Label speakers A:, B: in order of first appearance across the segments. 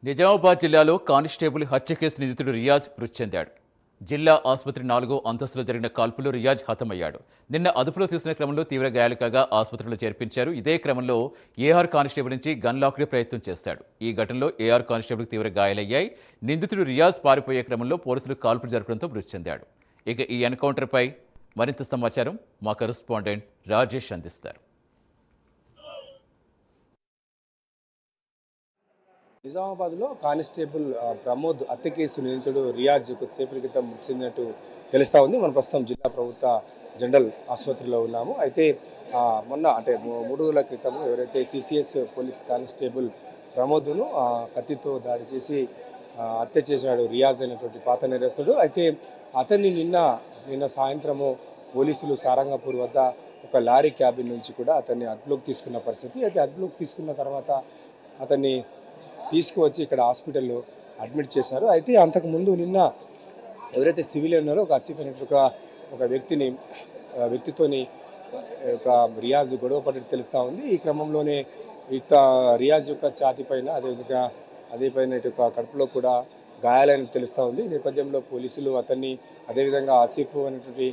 A: నిజామాబాద్ జిల్లాలో కానిస్టేబుల్ హత్య కేసు నిందితుడు రియాజ్ మృతి చెందాడు. జిల్లా ఆసుపత్రి 4వ అంతస్తులో జరిగిన కాల్పులో రియాజ్ హతమయ్యాడు. నిన్న అదుపులో తీసుకునే క్రమంలో తీవ్ర గాయాలు కాగా ఆసుపత్రిలో చేర్పించారు. ఇదే క్రమంలో ఏఆర్ కానిస్టేబుల్ నుంచి గన్ లాక్డే ప్రయత్నం చేశాడు. ఈ ఘటనలో ఏఆర్ కానిస్టేబుల్కి తీవ్ర గాయాలయ్యాయి. నిందితుడు రియాజ్ పారిపోయే క్రమంలో పోలీసులు కాల్పులు జరపడంతో మృతి చెందాడు. ఇక ఈ ఎన్కౌంటర్పై మరింత సమాచారం మా కరెస్పాండెంట్ రాజేష్ అందిస్తారు.
B: నిజామాబాద్లో కానిస్టేబుల్ ప్రమోద్ హత్య కేసు నిందితుడు రియాజ్ కొద్దిసేపటి క్రితం మృతి చెందినట్టు తెలుస్తూ ఉంది. మనం ప్రస్తుతం జిల్లా ప్రభుత్వ జనరల్ ఆసుపత్రిలో ఉన్నాము. అయితే మొన్న అంటే 3 రోజుల క్రితం ఎవరైతే సిసిఎస్ పోలీస్ కానిస్టేబుల్ ప్రమోద్ను కత్తితో దాడి చేసి హత్య చేశాడు రియాజ్ అనేటువంటి పాత నేరస్తుడు. అయితే అతన్ని నిన్న సాయంత్రము పోలీసులు సారంగపూర్ వద్ద ఒక లారీ క్యాబిన్ నుంచి కూడా అతన్ని అదుపులోకి తీసుకున్న పరిస్థితి. అయితే అదుపులోకి తీసుకున్న తర్వాత అతన్ని తీసుకువచ్చి ఇక్కడ హాస్పిటల్లో అడ్మిట్ చేశారు. అయితే అంతకుముందు నిన్న ఎవరైతే సివిలియన్ ఉన్నారో ఒక ఆసిఫ్ అనే ఒక వ్యక్తితోని ఒక రియాజ్ గొడవ పడ్డట్టు తెలుస్తూ ఉంది. ఈ క్రమంలోనే రియాజ్ యొక్క ఛాతీ పైన అదే పైన కడుపులో కూడా గాయాలైనట్టు తెలుస్తూ ఉంది. ఈ నేపథ్యంలో పోలీసులు అతన్ని అదేవిధంగా ఆసిఫ్ అనేటువంటి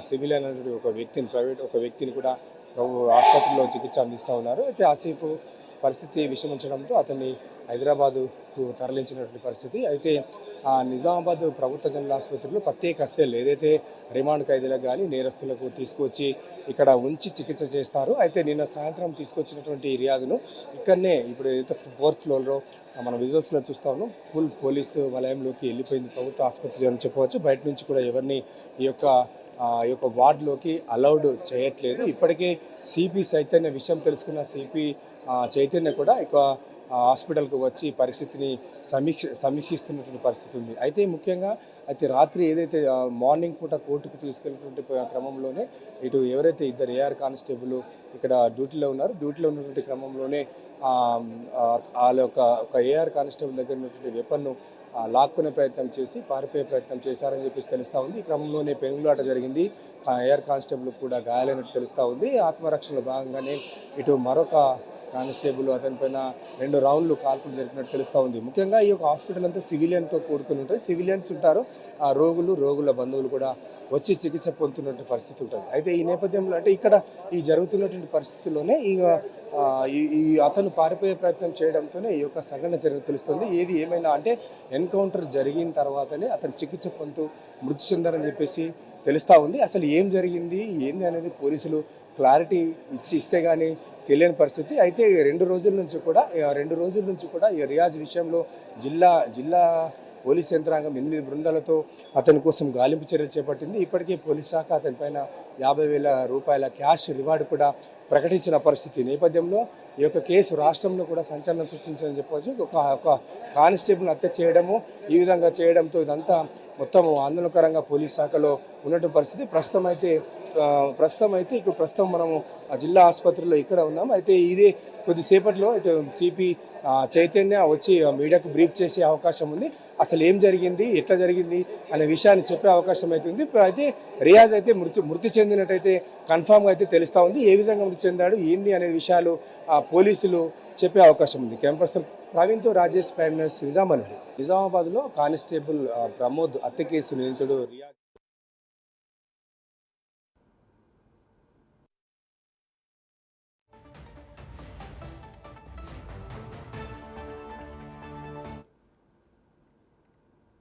B: సివిలియన్ అనేటువంటి ఒక వ్యక్తిని కూడా ఆసుపత్రిలో చికిత్స అందిస్తూ ఉన్నారు. అయితే ఆసిఫ్ పరిస్థితి విషమించడంతో అతన్ని హైదరాబాదుకు తరలించినటువంటి పరిస్థితి. అయితే నిజామాబాద్ ప్రభుత్వ జనరల్ ఆసుపత్రిలో ప్రత్యేక సెల్ ఏదైతే రిమాండ్ ఖైదీలకు కానీ నేరస్తులకు తీసుకొచ్చి ఇక్కడ ఉంచి చికిత్స చేస్తారు. అయితే నిన్న సాయంత్రం తీసుకొచ్చినటువంటి రియాజ్ను ఇక్కడనే ఇప్పుడు ఏదైతే 4th ఫ్లోర్లో మన విజువల్స్లో చూస్తా ఉన్నాం, ఫుల్ పోలీసు వలయంలోకి వెళ్ళిపోయింది ప్రభుత్వ ఆసుపత్రి అని చెప్పవచ్చు. బయట నుంచి కూడా ఎవరిని ఈ యొక్క వార్డులోకి అలౌడ్ చేయట్లేదు. ఇప్పటికే సిపి చైతన్య విషయం తెలుసుకున్న సిపి చైతన్య కూడా ఇక హాస్పిటల్కు వచ్చి పరిస్థితిని సమీక్షిస్తున్నటువంటి పరిస్థితి ఉంది. అయితే ముఖ్యంగా రాత్రి ఏదైతే మార్నింగ్ పూట కోర్టుకు తీసుకెళ్ళినటువంటి క్రమంలోనే ఇటు ఎవరైతే ఇద్దరు ఏఆర్ కానిస్టేబుల్ ఇక్కడ డ్యూటీలో ఉన్నటువంటి క్రమంలోనే వాళ్ళ ఒక ఏఆర్ కానిస్టేబుల్ దగ్గర ఉన్నటువంటి వెపన్ను లాక్కునే ప్రయత్నం చేసి పారిపోయే ప్రయత్నం చేశారని చెప్పేసి తెలుస్తూ ఉంది. ఈ క్రమంలోనే పెనుగులాట జరిగింది. ఏఆర్ కానిస్టేబుల్ కూడా గాయాలైనట్టు తెలుస్తూ ఉంది. ఆత్మరక్షణలో భాగంగానే ఇటు మరొక కానిస్టేబుల్ అతనిపైన 2 రౌండ్లు కాల్పులు జరిపినట్టు తెలుస్తూ ఉంది. ముఖ్యంగా ఈ యొక్క హాస్పిటల్ అంతా సివిలియన్తో కూడుకుని ఉంటుంది. సివిలియన్స్ ఉంటారు, రోగుల బంధువులు కూడా వచ్చి చికిత్స పొందుతున్నటువంటి పరిస్థితి ఉంటుంది. అయితే ఈ నేపథ్యంలో అంటే ఇక్కడ ఈ జరుగుతున్నటువంటి పరిస్థితుల్లోనే ఈ అతను పారిపోయే ప్రయత్నం చేయడంతోనే ఈ యొక్క సంఘటన తెలుస్తుంది. ఏది ఏమైనా అంటే ఎన్కౌంటర్ జరిగిన తర్వాతనే అతను చికిత్స పొందుతూ మృతి చెందారని చెప్పేసి తెలుస్తూ ఉంది. అసలు ఏం జరిగింది ఏంది అనేది పోలీసులు క్లారిటీ ఇస్తే కానీ తెలియని పరిస్థితి. అయితే 2 రోజుల నుంచి కూడా ఈ రియాజ్ విషయంలో జిల్లా పోలీస్ యంత్రాంగం 8 బృందాలతో అతని కోసం గాలింపు చర్యలు చేపట్టింది. ఇప్పటికే పోలీస్ శాఖ అతనిపైన 50,000 రూపాయల క్యాష్ రివార్డు కూడా ప్రకటించిన పరిస్థితి నేపథ్యంలో ఈ యొక్క కేసు రాష్ట్రంలో కూడా సంచలనం సృష్టించాలని చెప్పవచ్చు. ఒక కానిస్టేబుల్ హత్య చేయడము, ఈ విధంగా చేయడంతో ఇదంతా మొత్తం ఆందోళనకరంగా పోలీస్ శాఖలో ఉన్నటువంటి పరిస్థితి. ప్రస్తుతం మనము జిల్లా ఆసుపత్రిలో ఇక్కడ ఉన్నాము. అయితే ఇది కొద్దిసేపట్లో ఇటు సిపి చైతన్య వచ్చి మీడియాకు బ్రీఫ్ చేసే అవకాశం ఉంది. అసలు ఏం జరిగింది, ఎట్లా జరిగింది అనే విషయాన్ని చెప్పే అవకాశం అయితే ఉంది. అయితే రియాజ్ అయితే మృతి చెందినట్టయితే కన్ఫామ్గా అయితే తెలుస్తూ ఉంది. ఏ విధంగా మృతి చెందాడు ఏంది అనే విషయాలు పోలీసులు చెప్పే అవకాశం ఉంది. కెమెరా ప్రవీణ్తో రాజేష్, ప్రైమ్ న్యూస్, నిజామాబాద్లో కానిస్టేబుల్ ప్రమోద్ హత్య కేసు నిందితుడు రియాజ్